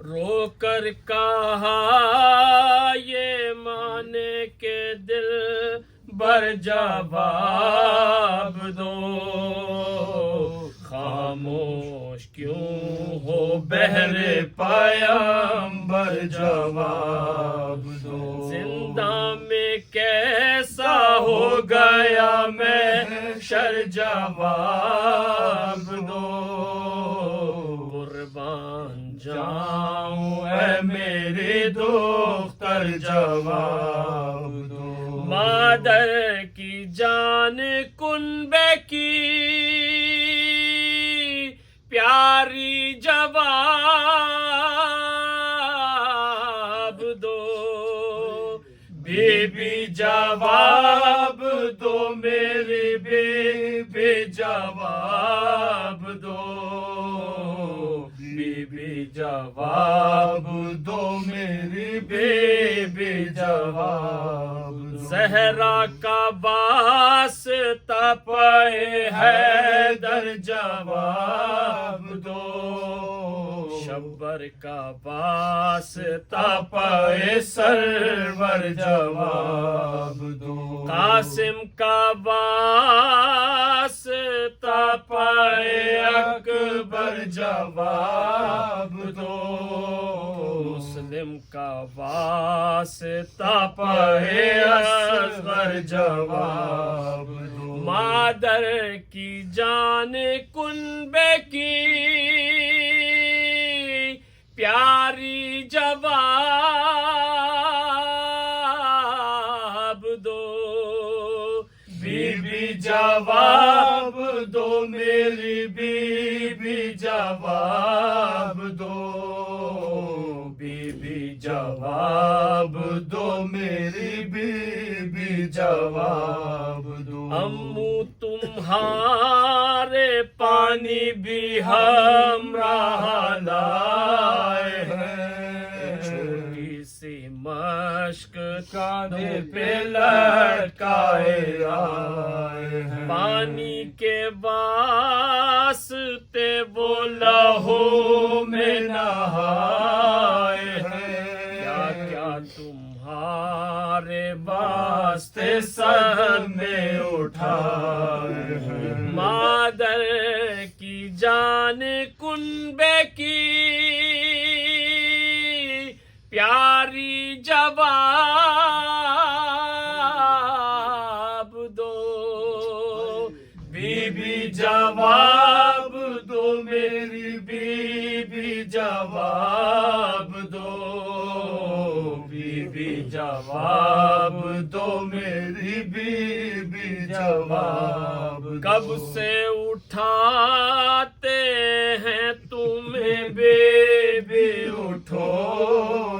رو کر کہا یہ مانے کے دل بر جواب دو، خاموش کیوں ہو بہر پیمبر جواب دو، زندہ میں کیسا ہو گیا محشر جواب دو، قربان جاؤں اے میری دختر جواب دو، مادر کی جان کنبے کی پیاری جواب دو، بی بی جواب دو میری بی بی جواب دو، بی بی جواب دو میری بی بی جواب دو، زہرا کا واسطہ پائے حیدر جواب دو، شبر کا واسطہ پائے سرور جواب دو، قاسم کا واسطہ پائے اکبر جواب دو، مسلم کا واسطہ پائے اصغر جواب دو، مادر کی جان کنبے کی پیاری جواب دو، بی بی جواب دو میری بی بی جواب دو، بی بی جواب دو میری بی بی جواب دو، امو تمہارے پانی بھی ہمراہ لائے ہیں، چھوٹی سی مشک کاندھے پہ لٹکائے آئے ہیں، پانی کے واسطے وہ لہو میں نہائے ہیں، کیا کیا تمہارے واسطے سر میں اٹھائے ہیں، مادر کی جان کنبے کی پیاری جواب دو، بی بی جواب دو میری بی بی جواب دو، بی بی جواب دو میری بی بی جواب دو، کب سے اٹھاتے ہیں تمہیں بے بے اٹھو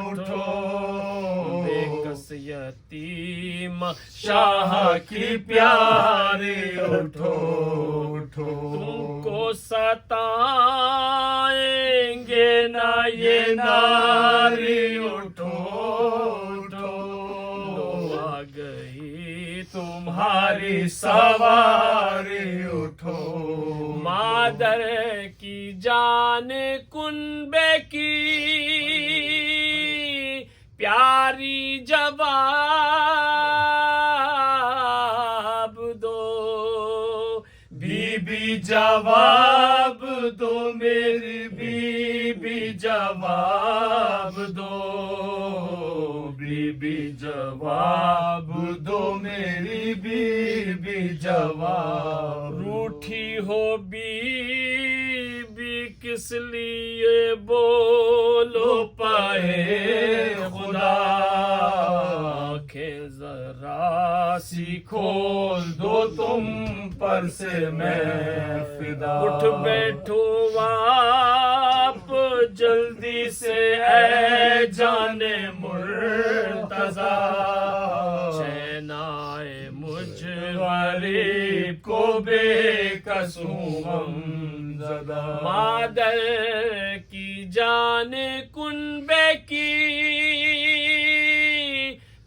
اٹھو، بے کس یتیم شاہ کی پیاری اٹھو اٹھو، تم کو ستائیں گے نہ یہ ناری اٹھو اٹھو، آ گئی تمہاری سواری اٹھو، مادر کی جان کنبے کی پیاری جواب دو، بی بی جواب دو میری بی بی جواب دو، بی بی جواب دو میری بی بی جواب، روٹھی ہو بی بی کس لیے بولو پائے خدا، آنکھیں ذرا سی کھول دو تم پر سے میں فدا، اٹھ بیٹھو آپ جلدی سے اے جان مرتضی، چین آئے مجھ غریب کو بے قصوں غم زدہ، مادر کی جان کنبے کی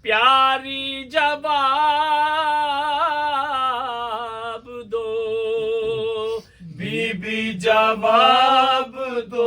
پیاری جواب دو، بی بی جواب دو